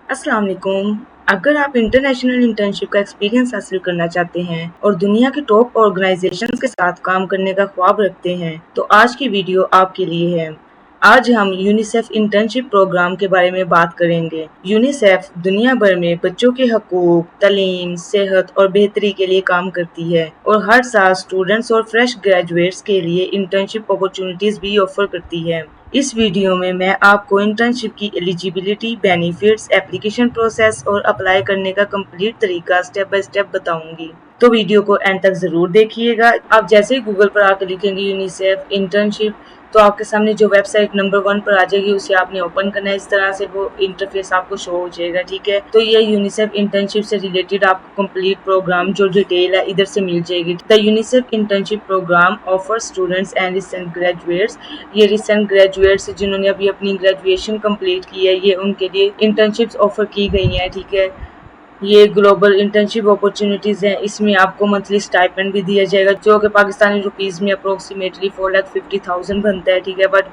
अस्सलाम वालेकुम। अगर आप इंटरनेशनल इंटर्नशिप का एक्सपीरियंस हासिल करना चाहते हैं और दुनिया के टॉप ऑर्गेनाइजेशंस के साथ काम करने का ख्वाब रखते हैं तो आज की वीडियो आपके लिए है। आज हम यूनिसेफ इंटर्नशिप प्रोग्राम के बारे में बात करेंगे। यूनिसेफ दुनिया भर में बच्चों के हकूक, तालीम, सेहत और बेहतरी के लिए काम करती है और हर साल स्टूडेंट्स और फ्रेश ग्रेजुएट्स के लिए इंटर्नशिप अपॉर्चुनिटीज भी ऑफर करती है। इस वीडियो में मैं आपको इंटर्नशिप की एलिजिबिलिटी, बेनिफिट्स, एप्लीकेशन प्रोसेस और अप्लाई करने का कंप्लीट तरीका स्टेप बाय स्टेप बताऊंगी। तो वीडियो को एंड तक जरूर देखिएगा। आप जैसे ही गूगल पर आकर लिखेंगे यूनिसेफ इंटर्नशिप तो आपके सामने जो वेबसाइट नंबर 1 पर आ जाएगी उसे आपने ओपन करना है। इस तरह से वो इंटरफेस आपको शो हो जाएगा, ठीक है। तो ये यूनिसेफ इंटर्नशिप से रिलेटेड आपको कंप्लीट प्रोग्राम जो डिटेल है इधर से मिल जाएगी। The UNICEF internship program offer students and recent graduates. ये रिसेंट ग्रेजुएट्स जिन्होंने अभी अपनी ग्रेजुएशन कंप्लीट की है, ये उनके लिए इंटर्नशिप्स ऑफर की गई हैं, ठीक है। ये ग्लोबल इंटर्नशिप अपॉर्चुनिटीज हैं। इसमें आपको मंथली स्टाइपेंड भी दिया जाएगा जो कि पाकिस्तानी रुपीस में अप्रोक्सीमेटली 4,50,000 बनता है, ठीक है। बट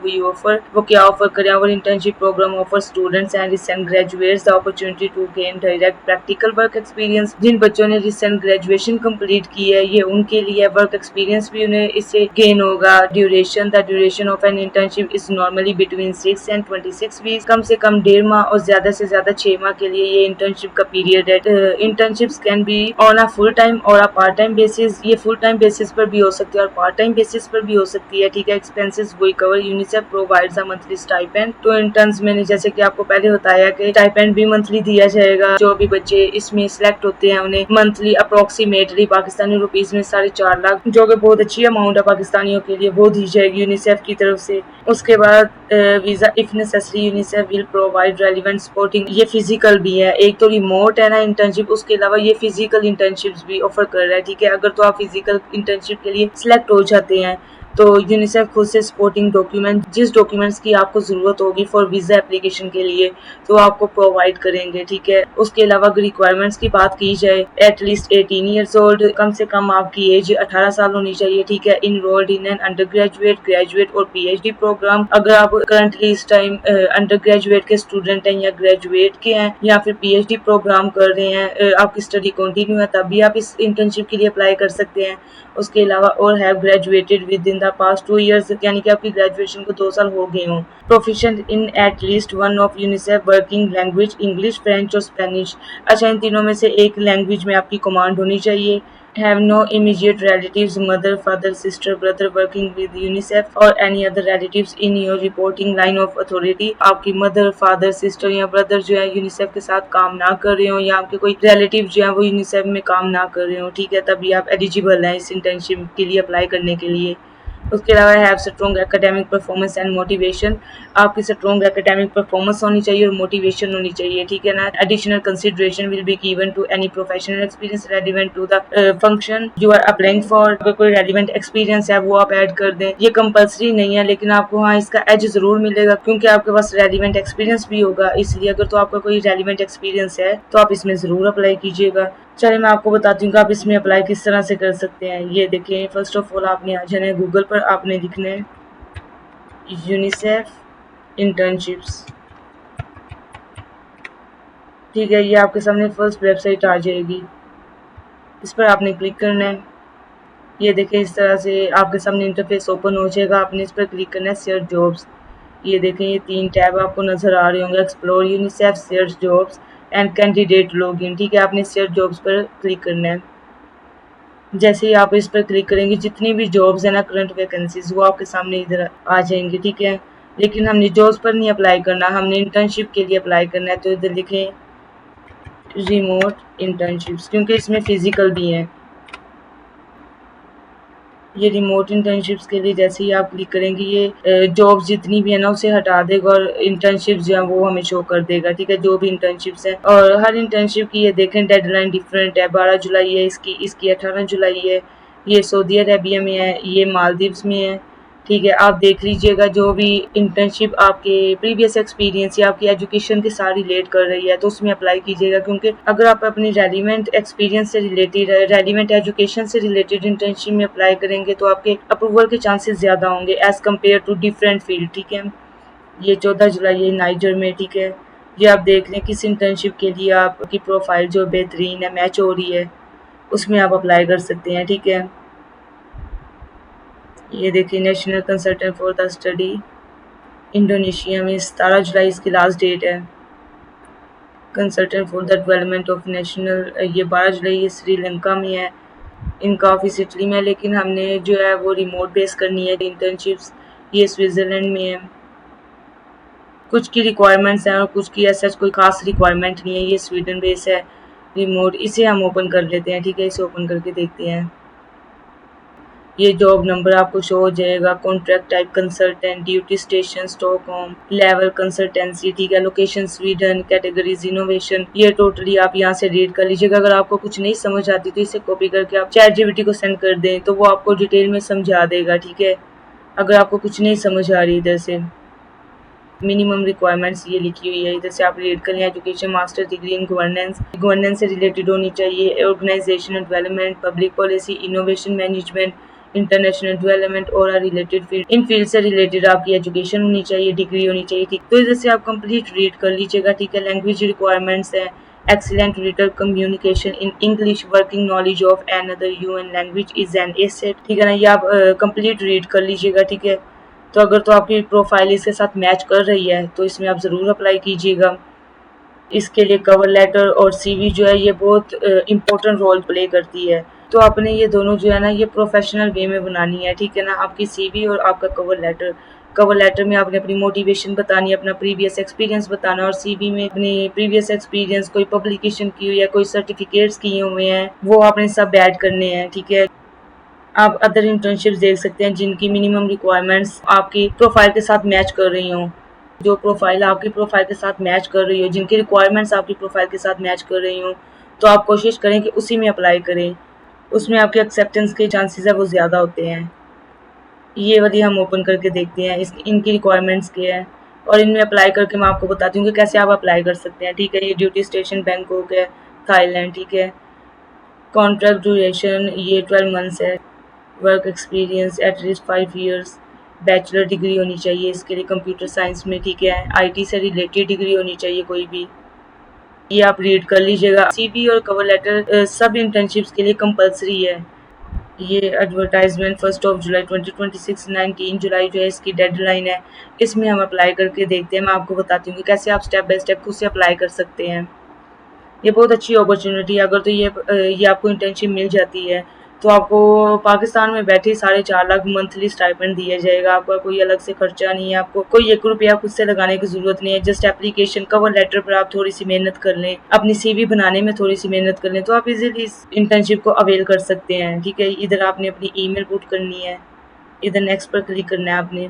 वो क्या ऑफर करें? Our internship program offer students and recent graduates the opportunity to gain direct practical work experience. जिन बच्चों ने रिसेंट ग्रेजुएशन कंप्लीट की है ये उनके लिए वर्क एक्सपीरियंस भी उन्हें इससे गेन होगा। The duration of an internship is normally between 6 and 26 weeks. कम से कम 1.5 माह और ज्यादा से ज्यादा 6 माह के लिए ये इंटर्नशिप का पीरियड है। Internships can be on a full time और अ पार्ट टाइम बेसिस। ये फुल टाइम बेसिस पर भी हो सकती है और पार्ट टाइम बेसिस पर भी हो सकती है, ठीक है। एक्सपेंसेस वही cover. UNICEF provides a monthly stipend तो इंटर्न्स मैंने जैसे कि आपको पहले बताया कि स्टाइपेंड भी मंथली दिया जाएगा। जो भी बच्चे इसमें सिलेक्ट होते हैं उन्हें मंथली अप्रोक्सीमेटली पाकिस्तानी रुपीस में 4.5 लाख, जो कि बहुत अच्छी अमाउंट है पाकिस्तानियों के लिए, वो दी जाएगी यूनिसेफ की तरफ से। उसके बाद visa if necessary UNICEF will provide relevant supporting. ये फिजिकल भी है, एक तो रिमोट है ना इंटर्नशिप, उसके अलावा ये फिजिकल इंटर्नशिप्स भी ऑफर कर रहा है, ठीक है। अगर तो आप फिजिकल इंटर्नशिप के लिए सिलेक्ट हो जाते हैं तो यूनिसेफ खुद से सपोर्टिंग डॉक्यूमेंट, जिस डॉक्यूमेंट्स की आपको जरूरत होगी फॉर वीजा एप्लीकेशन के लिए तो आपको प्रोवाइड करेंगे, ठीक है। उसके अलावा अगर रिक्वायरमेंट्स की बात की जाए, एटलीस्ट 18 ईयर्स ओल्ड, कम से कम आपकी एज 18 साल होनी चाहिए, ठीक है। Enrolled in an under graduate, graduate और पीएचडी प्रोग्राम। अगर आप करंटली इस टाइम अंडर ग्रेजुएट के स्टूडेंट हैं या ग्रेजुएट के हैं या फिर पीएचडी प्रोग्राम कर रहे हैं, आपकी स्टडी कंटिन्यू है, तब भी आप इस इंटर्नशिप के लिए अप्लाई कर सकते हैं। उसके अलावा और have graduated with in the past 2 years, यानी कि आपकी ग्रेजुएशन को 2 साल हो गए हों। Proficient in at least one of UNICEF working language, English, French और स्पेनिश। अच्छा, इन तीनों में से एक लैंग्वेज में आपकी कमांड होनी चाहिए। Have no immediate relatives, mother, father, sister, brother working with UNICEF or any other relatives in your reporting line of authority। आपकी मदर, फादर, सिस्टर या ब्रदर जो है यूनिसेफ के साथ काम ना कर रहे हो या आपके कोई रिलेटिव जो है वो यूनिसेफ में काम ना कर रहे हो, ठीक है, तभी आप एलिजिबल हैं इस इंटर्नशिप के लिए अप्लाई करने के लिए। उसके अलावा have strong academic performance and motivation. आपकी स्ट्रॉन्ग एकेडमिक परफॉर्मेंस होनी चाहिए और मोटिवेशन होनी चाहिए, ठीक है ना। Additional consideration will be given to any professional experience relevant to the function you are applying for. अगर कोई रेलिवेंट एक्सपीरियंस है वो आप ऐड कर दें। ये कंपलसरी नहीं है लेकिन आपको हाँ इसका एज जरूर मिलेगा क्योंकि आपके पास रेलिवेंट एक्सपीरियंस भी होगा, इसलिए अगर तो आपका कोई रेलिवेंट एक्सपीरियंस है तो आप इसमें जरूर अप्लाई कीजिएगा। चलिए मैं आपको बताती हूँ कि आप इसमें अप्लाई किस तरह से कर सकते हैं। ये देखिए, फर्स्ट ऑफ ऑल आपने आ जाना है गूगल पर, आपने लिखना है यूनिसेफ इंटर्नशिप्स, ठीक है। ये आपके सामने फर्स्ट वेबसाइट आ जाएगी, इस पर आपने क्लिक करना है। ये देखिए इस तरह से आपके सामने इंटरफेस ओपन हो जाएगा, आपने इस पर क्लिक करना है सर्च जॉब्स। ये देखें ये 3 टैब आपको नजर आ रहे होंगे, explore UNICEF, search jobs and candidate login, ठीक है। आपने सर्च जॉब्स पर क्लिक करना है। जैसे ही आप इस पर क्लिक करेंगे जितनी भी जॉब्स है ना करंट वैकेंसीज वो आपके सामने इधर आ जाएंगी, ठीक है। लेकिन हमने जॉब्स पर नहीं अप्लाई करना, हमने इंटर्नशिप के लिए अप्लाई करना है। तो इधर लिखें रिमोट इंटर्नशिप्स, क्योंकि इसमें फिजिकल भी हैं। ये रिमोट इंटर्नशिप्स के लिए जैसे ही आप क्लिक करेंगे ये जॉब्स जितनी भी है ना उसे हटा देगा और इंटर्नशिप्स जो है वो हमें शो कर देगा, ठीक है, जो भी इंटर्नशिप्स है। और हर इंटर्नशिप की ये देखें डेडलाइन डिफरेंट है, 12 जुलाई है इसकी 18 जुलाई है। ये सऊदी अरेबिया में है, ये मालदीव्स में है, ठीक है। आप देख लीजिएगा जो भी इंटर्नशिप आपके प्रीवियस एक्सपीरियंस या आपकी एजुकेशन के साथ रिलेट कर रही है तो उसमें अप्लाई कीजिएगा, क्योंकि अगर आप अपनी रेलिवेंट एक्सपीरियंस से रिलेटेड, रेलिवेंट एजुकेशन से रिलेटेड इंटर्नशिप में अप्लाई करेंगे तो आपके अप्रूवल के चांसेस ज़्यादा होंगे as compare to different field, ठीक है। ये 14 जुलाई है नाइजर में, ठीक है। ये आप देख लें किस इंटर्नशिप के लिए आपकी प्रोफाइल जो बेहतरीन है, मैच हो रही है, उसमें आप अप्लाई कर सकते हैं। ठीक है, ये देखिए national consultant for the study Indonesia में 17 जुलाई इसकी लास्ट डेट है। Consultant for the development of national, ये 12 जुलाई ये श्रीलंका में है, इनका ऑफिस इटली में है, लेकिन हमने जो है वो रिमोट बेस करनी है इंटर्नशिप्स, ये स्विट्ज़रलैंड में है। कुछ की रिक्वायरमेंट्स हैं और कुछ की ऐसा कोई खास रिक्वायरमेंट नहीं है। ये स्वीडन बेस है रिमोट, इसे हम ओपन कर लेते हैं। ठीक है, इसे ओपन करके देखते हैं। ये जॉब नंबर आपको शो हो जाएगा, contract type consultant, duty station Stockholm, level consultancy, ठीक है, लोकेशन स्वीडन, कैटेगरीज इनोवेशन। ये टोटली आप यहाँ से रीड कर लीजिएगा। अगर आपको कुछ नहीं समझ आती तो इसे कॉपी करके आप चैटजीपीटी को सेंड कर दें तो वो आपको डिटेल में समझा देगा। ठीक है, अगर आपको कुछ नहीं समझ आ रही इधर से। मिनिमम रिक्वायरमेंट्स ये लिखी हुई है, इधर से आप रीड कर लें। Education master degree in governance, governance से रिलेटेड होनी चाहिए, organisational development, public policy, innovation management, international development और रिलेटेड फील्ड, इन फील्ड से रिलेटेड आपकी एजुकेशन होनी चाहिए, डिग्री होनी चाहिए। ठीक, तो इधर से आप कंप्लीट रीड कर लीजिएगा। ठीक है, लैंग्वेज रिक्वायरमेंट्स है, excellent written communication in English, working knowledge of another UN language is an asset। ठीक है ना, ये आप कंप्लीट रीड कर लीजिएगा। ठीक है, तो अगर तो आपकी प्रोफाइल इसके साथ मैच कर रही है तो इसमें आप ज़रूर अप्लाई कीजिएगा। इसके लिए कवर लेटर और सीवी जो है ये बहुत इम्पोर्टेंट रोल प्ले करती है। तो आपने ये दोनों जो है ना ये प्रोफेशनल वे में बनानी है। ठीक है ना, आपकी सीवी और आपका कवर लेटर। कवर लेटर में आपने अपनी मोटिवेशन बतानी है, अपना प्रीवियस एक्सपीरियंस बताना, और सीवी में अपनी प्रीवियस एक्सपीरियंस, कोई पब्लिकेशन की हुई है, कोई सर्टिफिकेट्स किए हुए हैं, वो आपने सब ऐड करने हैं। ठीक है, आप अदर इंटर्नशिप्स देख सकते हैं जिनकी मिनिमम रिक्वायरमेंट्स आपकी प्रोफाइल के साथ मैच कर रही हों। जो प्रोफाइल आपकी प्रोफाइल के साथ मैच कर रही हो, जिनकी रिक्वायरमेंट्स आपकी प्रोफाइल के साथ मैच कर रही हों, तो आप कोशिश करें कि उसी में अप्लाई करें। उसमें आपके एक्सेप्टेंस के चांसेस है वो ज़्यादा होते हैं। ये वाली हम ओपन करके देखते हैं इनकी रिक्वायरमेंट्स क्या है, और इनमें अप्लाई करके मैं आपको बताती हूँ कि कैसे आप अप्लाई कर सकते हैं। ठीक है, ये ड्यूटी स्टेशन बैंकॉक है, थाईलैंड। ठीक है, कॉन्ट्रैक्ट ड्यूरेशन ये 12 मंथ्स है। Work experience at least 5 years, bachelor degree होनी चाहिए इसके लिए कंप्यूटर साइंस में। ठीक है, आईटी से रिलेटेड डिग्री होनी चाहिए कोई भी। ये आप रीड कर लीजिएगा। सीवी और कवर लेटर सब इंटर्नशिप्स के लिए कंपलसरी है। ये एडवर्टाइजमेंट 1 जुलाई 2026, 19 जुलाई जो है इसकी डेडलाइन है। इसमें हम अप्लाई करके देखते हैं। मैं आपको बताती हूँ कि कैसे आप स्टेप बाय स्टेप खुद से अप्लाई कर सकते हैं। ये बहुत अच्छी अपॉर्चुनिटी है। अगर तो ये आपको इंटर्नशिप मिल जाती है तो आपको पाकिस्तान में बैठे 4.5 लाख मंथली स्टाइपेंड दिया जाएगा। आपका कोई अलग से खर्चा नहीं है, आपको कोई 1 रुपया खुद से लगाने की ज़रूरत नहीं है। जस्ट एप्लीकेशन कवर लेटर पर आप थोड़ी सी मेहनत कर लें, अपनी सीवी बनाने में थोड़ी सी मेहनत कर लें, तो आप इजीली इस इंटर्नशिप को अवेल कर सकते हैं। ठीक है, इधर आपने अपनी ईमेल पुट करनी है, इधर नेक्स्ट पर क्लिक करना है आपने।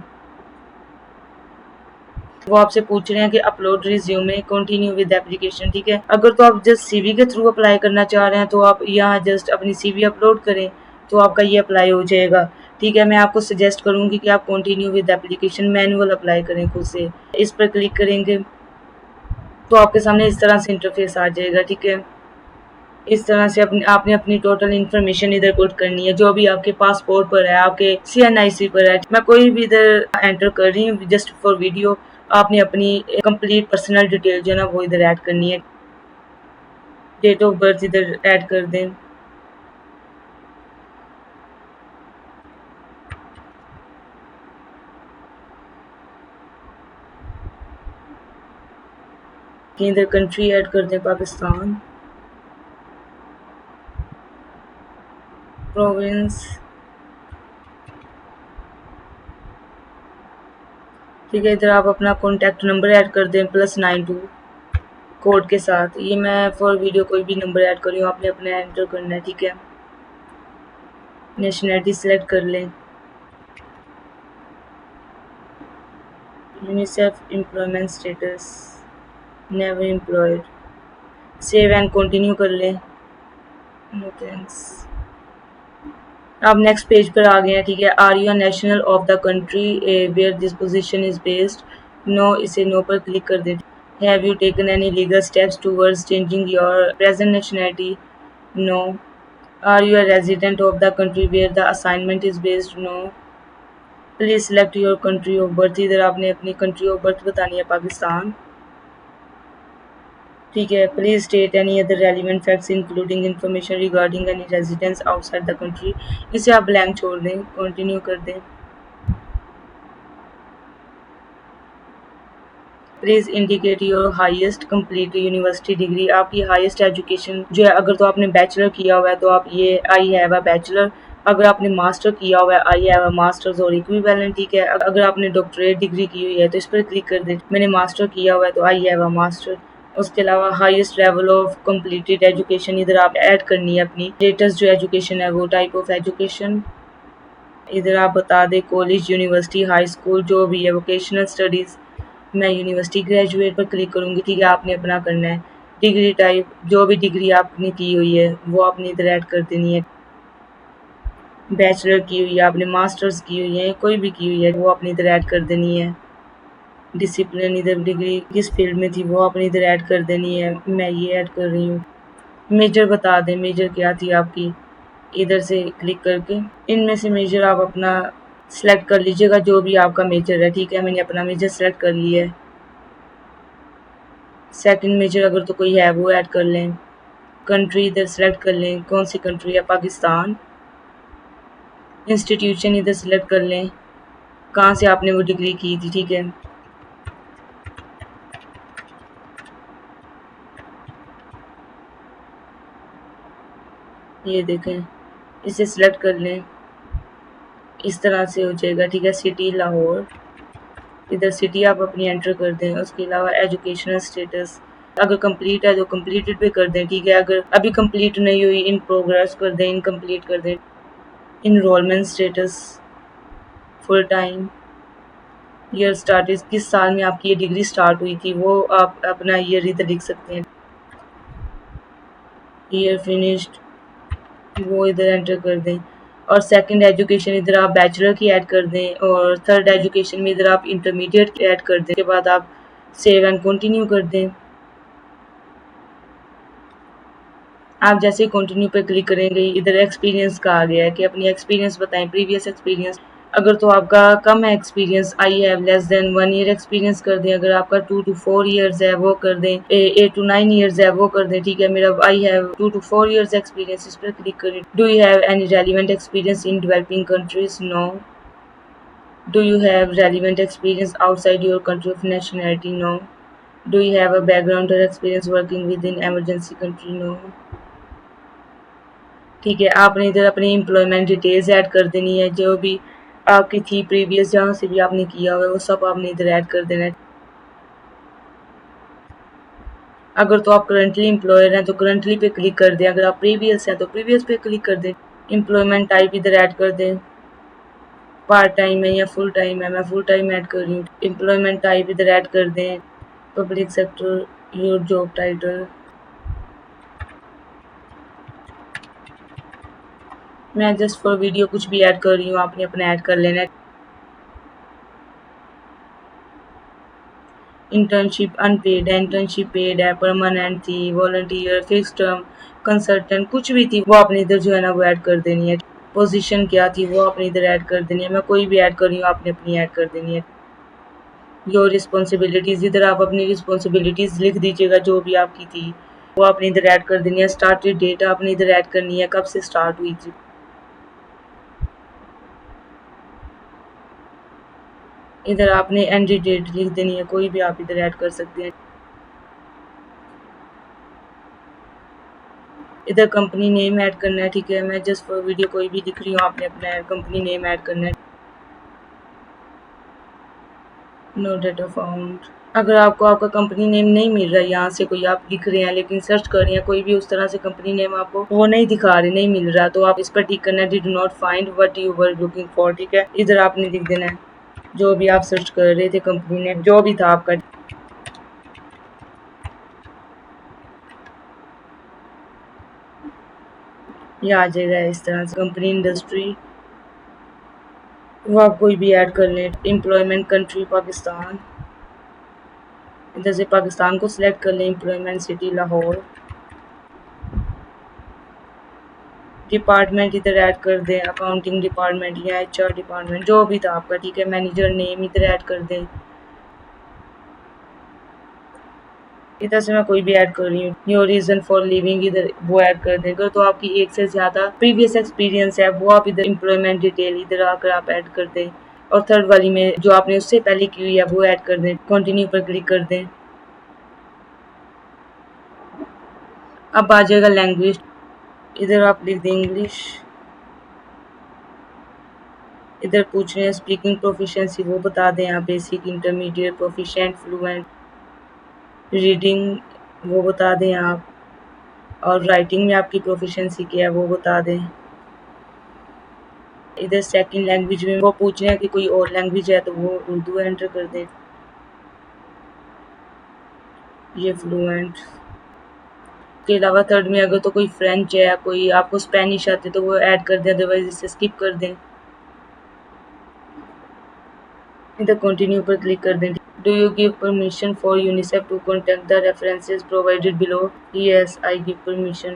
वो आपसे पूछ रहे हैं कि upload resume, continue with application. ठीक है, अगर तो आप जस्ट सीवी के थ्रू अप्लाई करना चाह रहे हैं तो आप यहाँ जस्ट अपनी सीवी अपलोड करें तो आपका ये अप्लाई हो जाएगा। ठीक है, मैं आपको सजेस्ट करूँगी कि आप continue with application manual apply करें खुद से। इस पर क्लिक करेंगे तो आपके सामने इस तरह से इंटरफेस आ जाएगा। ठीक है, इस तरह से आपने अपनी टोटल इन्फॉर्मेशन इधर पुट करनी है, जो भी आपके पासपोर्ट पर है, आपके CNIC पर है। मैं कोई भी इधर एंटर कर रही हूँ जस्ट फॉर वीडियो। आपने अपनी कंप्लीट पर्सनल डिटेल जो है ना वो इधर ऐड करनी है। डेट ऑफ बर्थ इधर ऐड कर दें। कि इधर कंट्री ऐड कर दें पाकिस्तान, प्रोविंस। ठीक है, इधर आप अपना कॉन्टैक्ट नंबर ऐड कर दें +92 कोड के साथ। ये मैं फॉर वीडियो कोई भी नंबर ऐड कर रही हूँ, आपने अपना एंटर करना है। ठीक है, नेशनलिटी सेलेक्ट कर लें, UNICEF employment status never employed, save and continue कर लें। No thanks. आप नेक्स्ट पेज पर आ गए हैं। ठीक है, are you national of the country where this position is based, no, इसे नो पर क्लिक कर दें। Have you taken any legal steps towards changing your present nationality, no. Are you a resident of the country where the assignment is based, no. Please select your country of birth, इधर आपने अपनी country of birth बतानी है पाकिस्तान। ठीक है, please state any other relevant facts including information regarding any residence outside the country. इसे आप blank छोड़ दें, कंटिन्यू कर दें। Please indicate your highest complete university degree. आपकी हाईएस्ट एजुकेशन जो है, अगर तो आपने बैचलर किया हुआ है तो आप ये आई हैव अ बैचलर, अगर आपने मास्टर किया हुआ है आई हैव अ मास्टर्स और इक्विवेलेंट। ठीक है, अगर आपने डॉक्टरेट डिग्री की हुई है तो इस पर क्लिक कर दें। मैंने मास्टर किया हुआ है तो आई हैव अ मास्टर। उसके अलावा highest level of completed education इधर आप ऐड करनी है अपनी लेटेस्ट जो एजुकेशन है वो टाइप ऑफ एजुकेशन। इधर आप बता दें कॉलेज, यूनिवर्सिटी, हाई स्कूल जो भी है, वोकेशनल स्टडीज़। मैं यूनिवर्सिटी ग्रेजुएट पर क्लिक करूँगी। ठीक है, आपने अपना करना है। डिग्री टाइप जो भी डिग्री आपने की हुई है वो आपने इधर ऐड कर देनी है। बैचलर की हुई है आपने, मास्टर्स की हुई है, कोई भी की हुई है वो आपने इधर ऐड कर देनी है। डिसिप्लिन इधर डिग्री किस फील्ड में थी वो आपने इधर ऐड कर देनी है। मैं ये ऐड कर रही हूँ। मेजर बता दें, मेजर क्या थी आपकी, इधर से क्लिक करके इनमें से मेजर आप अपना सेलेक्ट कर लीजिएगा जो भी आपका मेजर है। ठीक है, मैंने अपना मेजर सेलेक्ट कर लिया है। सेकंड मेजर अगर तो कोई है वो ऐड कर लें। कंट्री इधर सेलेक्ट कर लें, कौन सी कंट्री है, पाकिस्तान। इंस्टीट्यूशन इधर सेलेक्ट कर लें, कहाँ से आपने वो डिग्री की थी। ठीक है, ये देखें, इसे सिलेक्ट कर लें, इस तरह से हो जाएगा। ठीक है, सिटी लाहौर, इधर सिटी आप अपनी एंटर कर दें। उसके अलावा एजुकेशनल स्टेटस अगर कंप्लीट है तो कंप्लीटेड पे कर दें। ठीक है, अगर अभी कंप्लीट नहीं हुई इन प्रोग्रेस कर दें, इनकम्प्लीट कर दें। Enrolment status full time, year start किस साल में आपकी ये डिग्री स्टार्ट हुई थी वो आप अपना ईयर इधर लिख सकते हैं। ईयर फिनिश्ड वो इधर एंटर कर दें। और सेकंड एजुकेशन इधर आप बैचलर की ऐड कर दें और थर्ड एजुकेशन में इधर आप इंटरमीडिएट की ऐड कर दें। उसके बाद आप सेव एंड कंटिन्यू कर दें। आप जैसे ही कंटिन्यू पे क्लिक करेंगे इधर एक्सपीरियंस का आ गया है कि अपनी एक्सपीरियंस बताएं, प्रीवियस एक्सपीरियंस। अगर तो आपका कम है experience, I have less than 1 year experience कर दें। अगर आपका 2 to 4 ईयर्स है वो कर दें। 8 to 9 ईयर्स है वो कर दें। ठीक है, मेरा I have 2 to 4 years experience, इस पर क्लिक करें। Do you have any relevant experience in developing countries? No. Do you have relevant experience outside your country of nationality? No. Do you have a background or experience working with in emergency country? No. ठीक है, आपने इधर अपनी employment details add कर देनी है, जो भी आपकी थी प्रीवियस जहाँ से भी आपने किया हुआ है वो सब आपने इधर ऐड कर देना है। अगर तो आप करंटली एम्प्लॉयर हैं तो करंटली पे क्लिक कर दें, अगर आप प्रीवियस हैं तो प्रीवियस पे क्लिक कर दें। एम्प्लॉयमेंट टाइप इधर ऐड कर दें, पार्ट टाइम है या फुल टाइम है, मैं फुल टाइम ऐड कर रही हूँ। एम्प्लॉयमेंट टाइप इधर ऐड कर दें, public sector, your job title. मैं जस्ट फॉर वीडियो कुछ भी ऐड कर रही हूँ, आपने अपना ऐड कर लेना है। इंटर्नशिप अनपेड है, इंटर्नशिप पेड है, परमानेंट थी, वॉलंटियर, फिक्स टर्म, कंसल्टेंट, कुछ भी थी वो आपने इधर जो है ना वो ऐड कर देनी है। पोजीशन क्या थी वो आपने इधर ऐड कर देनी है। मैं कोई भी ऐड कर रही हूँ, आपने अपनी ऐड कर देनी है। योर रिस्पॉन्सिबिलिटीज़ इधर आप अपनी रिस्पॉन्सिबिलिटीज़ लिख दीजिएगा जो भी आपकी थी वो आपने इधर ऐड कर देनी है। स्टार्टेड डेट आपने इधर ऐड करनी है, कब से स्टार्ट हुई थी। इधर आपने एंड डेट लिख देनी है, कोई भी आप इधर ऐड कर सकते हैं। इधर कंपनी नेम ऐड करना है। ठीक है, मैं जस्ट फॉर वीडियो कोई भी लिख रही हूँ, आपने अपना कंपनी नेम ऐड करना है। नो डाटा फाउंड, अगर आपको आपका कंपनी नेम नहीं मिल रहा है, यहाँ से कोई आप लिख रहे हैं लेकिन सर्च कर रहे हैं कोई भी उस तरह से कंपनी नेम आपको वो नहीं दिखा रहे, नहीं मिल रहा, तो आप इस पर टिक करना है, did not find what you were looking for. ठीक है, इधर आपने लिख देना है जो भी आप सर्च कर रहे थे कंपनी नेम जो भी था आपका। ये आ जाएगा इस तरह से। कंपनी इंडस्ट्री वो आप कोई भी ऐड कर लें। एम्प्लॉयमेंट कंट्री पाकिस्तान, इधर से पाकिस्तान को सिलेक्ट कर लें। Employment city Lahore. डिपार्टमेंट इधर ऐड कर दें, अकाउंटिंग डिपार्टमेंट या एचआर डिपार्टमेंट जो भी था आपका। ठीक है, मैनेजर नेम इधर ऐड कर दें। इधर से मैं कोई भी ऐड कर रही हूँ, योर रीजन फॉर लिविंग इधर वो ऐड कर दें। अगर तो आपकी एक से ज्यादा प्रीवियस एक्सपीरियंस है वो आप इधर एम्प्लॉयमेंट डिटेल इधर आकर आप ऐड कर दें। और थर्ड वाली में जो आपने उससे पहले की हुई है वो ऐड कर दें। कंटिन्यू पर क्लिक कर दें। अब आ जाएगा लैंग्वेज, इधर आप लिख दें इंग्लिश। इधर पूछ रहे हैं स्पीकिंग प्रोफिशिएंसी, वो बता दें आप, basic, intermediate, proficient, fluent. Reading वो बता दें आप, और राइटिंग में आपकी प्रोफिशिएंसी क्या है वो बता दें। इधर सेकंड लैंग्वेज में वो पूछ रहे हैं कि कोई और लैंग्वेज है तो वो उर्दू एंटर कर दें। ये फ्लुएंट के अलावा थर्ड में अगर तो कोई फ्रेंच है, कोई आपको स्पेनिश आती है तो वो ऐड कर दें, अदरवाइज इसे स्किप कर दें। इधर कंटिन्यू पर क्लिक कर दें। Do you give permission for UNICEF to contact the references provided below? Yes I give permission.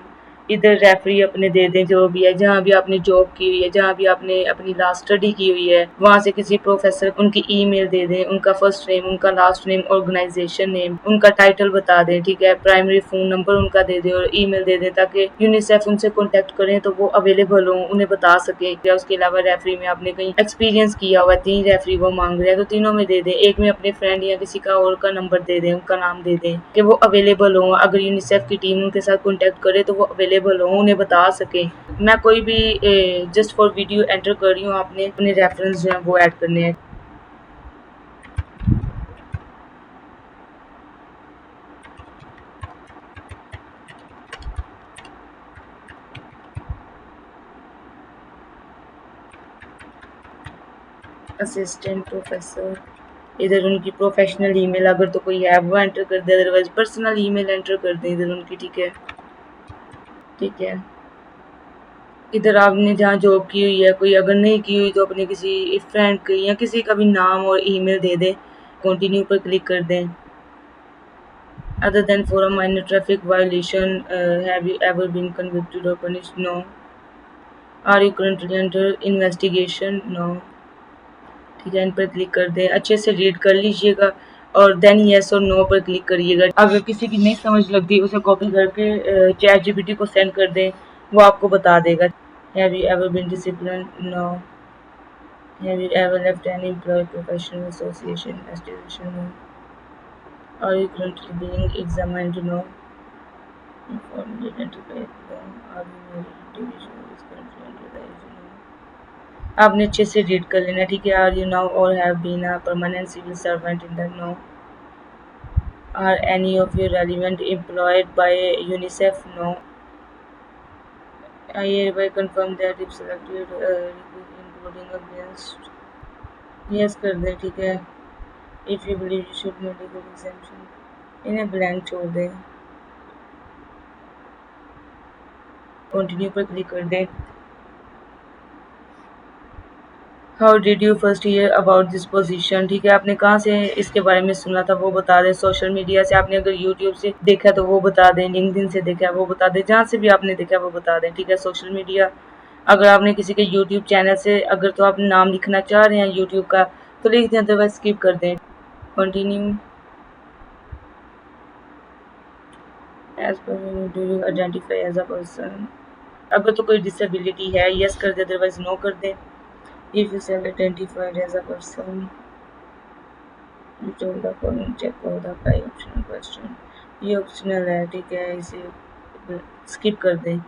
इधर रेफरी अपने दे दें जो भी है, जहाँ भी आपने जॉब की हुई है, जहाँ भी आपने अपनी लास्ट स्टडी की हुई है, वहाँ से किसी प्रोफेसर उनकी ईमेल दे दें, उनका फर्स्ट नेम, उनका लास्ट नेम, ऑर्गेनाइजेशन नेम, उनका टाइटल बता दें, ठीक है, प्राइमरी फोन नंबर उनका दे दें और ईमेल दे दें, ताकि यूनिसेफ उनसे कॉन्टेक्ट करें तो वो अवेलेबल हो, उन्हें बता सके। या उसके अलावा रेफरी में आपने कहीं एक्सपीरियंस किया हुआ है, 3 रेफरी वो मांग रहे हैं तो तीनों में दे दें। एक में अपने फ्रेंड या किसी का और का नंबर दे दें, उनका नाम दे दें कि वो अवेलेबल हो, अगर यूनिसेफ की टीम उनके साथ कॉन्टेक्ट करे तो वो अवेलेबल हो, उन्हें बता सके। मैं कोई भी जस्ट फॉर वीडियो एंटर कर रही हूँ, आपने अपने रेफरेंस जो है वो ऐड करने हैं। असिस्टेंट प्रोफेसर, इधर उनकी प्रोफेशनल ईमेल अगर तो कोई है वो एंटर कर दे, अदरवाइज पर्सनल ईमेल एंटर कर दें इधर उनकी, ठीक है, ठीक है। इधर आपने जहाँ जॉब की हुई है, कोई अगर नहीं की हुई तो अपने किसी फ्रेंड की या किसी का भी नाम और ईमेल दे दें। कंटिन्यू पर क्लिक कर दें। Other than for a minor traffic violation, have you ever been convicted or punished? No. Are you currently under investigation? No. ठीक है, इन पर क्लिक कर दें, अच्छे से रीड कर लीजिएगा और देन यस और नो पर क्लिक करिएगा। अगर किसी की नहीं समझ लगती उसे कॉपी करके चैट जीपीटी को सेंड कर दें, वो आपको बता देगा। Have you ever been disciplined? No. Have you ever left any employee, professional association, institution? No. Are you currently being examined? No. Informally identified? No. Are you married? Individual is currently under the age? No. आपने अच्छे से read कर लेना, ठीक है। Are you now or have been a permanent civil servant in the? No. Are any of you relevant employed by UNICEF? No. I hereby confirm that if selected including against, yes कर दें, ठीक है। If you believe you should medical examination, इन्हें blank छोड़ दें। Continue पर click कर दें। How did you first hear about this position, ठीक है, आपने कहाँ से इसके बारे में सुना था वो बता दें। सोशल मीडिया से, आपने अगर यूट्यूब से देखा तो वो बता दें, लिंक्डइन से देखा वो बता दें, जहाँ से भी आपने देखा वो बता दें, ठीक है। सोशल मीडिया अगर आपने किसी के यूट्यूब चैनल से अगर तो आप नाम लिखना चाह रहे हैं यूट्यूब का तो लिख दें, अदरवाइज स्किप कर दें। Continue. As per do you identify as a person, अगर तो कोई डिसेबिलिटी है यस कर दें, अदरवाइज नो कर दें। If you self identified as a person, you told the following, check all the 5 optional question, ये ऑप्शनल है, ठीक है, इसे स्किप कर दें।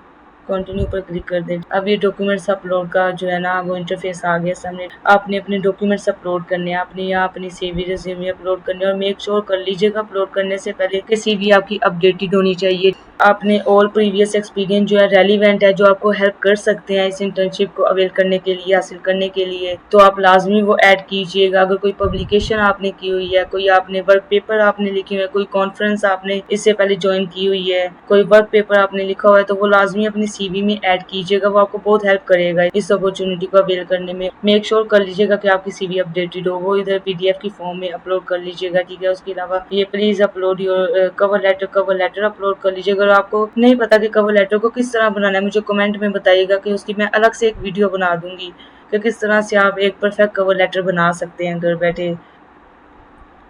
कंटिन्यू पर क्लिक कर दें। अब ये डॉक्यूमेंट्स अपलोड का जो है ना वो इंटरफेस आ गया सामने। आपने अपने डॉक्यूमेंट्स अपलोड करने हैं, आपने यहाँ अपनी सीवी रिज्यूमे अपलोड करने और मेक श्योर कर लीजिएगा अपलोड करने से पहले कि सीवी आपकी अपडेटेड होनी चाहिए। आपने ऑल प्रीवियस एक्सपीरियंस जो है रेलिवेंट है, जो आपको हेल्प कर सकते हैं इस इंटर्नशिप को अवेल करने के लिए, हासिल करने के लिए, तो आप लाजमी वो ऐड कीजिएगा। अगर कोई पब्लिकेशन आपने की हुई है, कोई आपने वर्क पेपर आपने लिखे हुए, कोई कॉन्फ्रेंस आपने इससे पहले ज्वाइन की हुई है, कोई वर्क पेपर आपने लिखा हुआ है, तो वो लाजमी अपनी सीवी में ऐड कीजिएगा। वो आपको बहुत हेल्प करेगा इस अपॉर्चुनिटी को अवेल करने में। मेक श्योर कर लीजिएगा कि आपकी सीवी अपडेटेड हो, वो इधर पीडीएफ की फॉर्म में अपलोड कर लीजिएगा, ठीक है। उसके अलावा ये please upload your cover letter upload कर लीजिएगा। अगर आपको नहीं पता कि कवर लेटर को किस तरह बनाना है, मुझे कमेंट में बताइएगा कि उसकी मैं अलग से एक वीडियो बना दूंगी कि किस तरह से आप एक परफेक्ट कवर लेटर बना सकते हैं घर बैठे।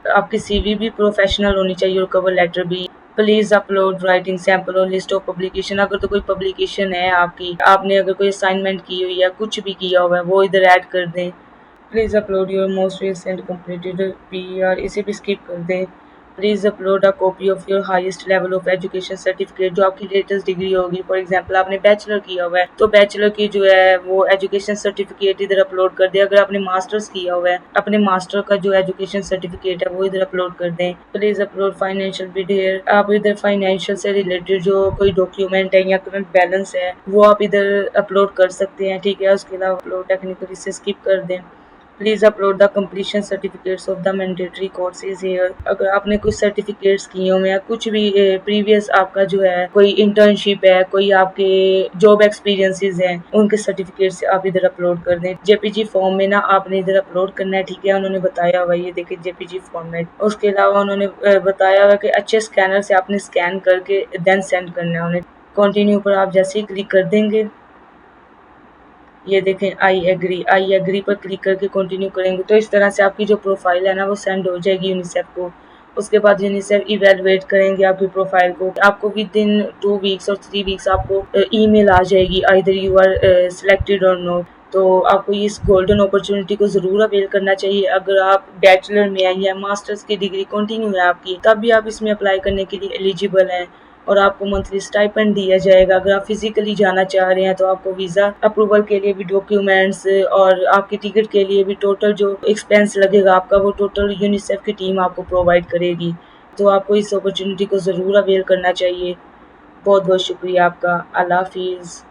आपकी सीवी भी प्रोफेशनल होनी चाहिए और कवर लेटर भी। प्लीज अपलोड राइटिंग सैम्पल और लिस्ट ऑफ पब्लिकेशन। अगर तो कोई पब्लिकेशन है आपकी, आपने अगर कोई असाइनमेंट की हुई है, कुछ भी किया हुआ है, वो इधर ऐड कर दें। Please upload your most recent completed PER, इसे भी स्किप कर दें। Please upload a copy of your highest level of education certificate, जो आपकी लेटेस्ट डिग्री होगी। फॉर एग्जांपल आपने बैचलर किया हुआ है तो बैचलर की जो है वो एजुकेशन सर्टिफिकेट इधर अपलोड कर दें। अगर आपने मास्टर्स किया हुआ है, अपने मास्टर का जो एजुकेशन सर्टिफिकेट है वो इधर अपलोड कर दें। प्लीज़ अपलोड फाइनेंशियल डिटेल, आप इधर फाइनेंशियल से रिलेटेड जो कोई डॉक्यूमेंट है या करंट बैलेंस है वो आप इधर अपलोड कर सकते हैं, ठीक है। उसके अलावा अपलोड टेक्निकल, इसे स्किप कर दें। Please upload the completion certificates of the mandatory courses here, अगर आपने कुछ सर्टिफिकेट्स किए हुए हैं, कुछ भी प्रीवियस आपका जो है कोई इंटर्नशिप है, कोई आपके जॉब एक्सपीरियंसेस हैं, उनके सर्टिफिकेट्स आप इधर अपलोड कर दें। जेपीजी फॉर्म में ना आपने इधर अपलोड करना है, ठीक है। उन्होंने बताया हुआ, ये देखिए जेपीजी फॉर्मेट। उसके अलावा उन्होंने बताया हुआ कि अच्छे स्कैनर से आपने स्कैन करके देन सेंड करना है उन्हें। कंटिन्यू पर आप जैसे ही क्लिक कर देंगे, ये देखें आई एग्री पर क्लिक करके कंटिन्यू करेंगे तो इस तरह से आपकी जो प्रोफाइल है ना वो सेंड हो जाएगी यूनिसेफ को। उसके बाद यूनिसेफ इवेलुएट करेंगे आपकी प्रोफाइल को। आपको विद इन 2 वीक्स और 3 वीक्स आपको ईमेल आ जाएगी, आइदर यू आर सिलेक्टेड और नॉट। तो आपको इस गोल्डन अपॉर्चुनिटी को ज़रूर अवेल करना चाहिए। अगर आप बैचलर में हैं या मास्टर्स की डिग्री कंटिन्यू है आपकी, तब भी आप इसमें अप्लाई करने के लिए एलिजिबल हैं और आपको मंथली स्टाइपेंड दिया जाएगा। अगर आप फिजिकली जाना चाह रहे हैं तो आपको वीज़ा अप्रूवल के लिए भी डॉक्यूमेंट्स और आपकी टिकट के लिए भी टोटल जो एक्सपेंस लगेगा आपका, वो टोटल यूनिसेफ की टीम आपको प्रोवाइड करेगी। तो आपको इस अपॉर्चुनिटी को ज़रूर अवेल करना चाहिए। बहुत बहुत शुक्रिया आपका। अल्लाह हाफिज़।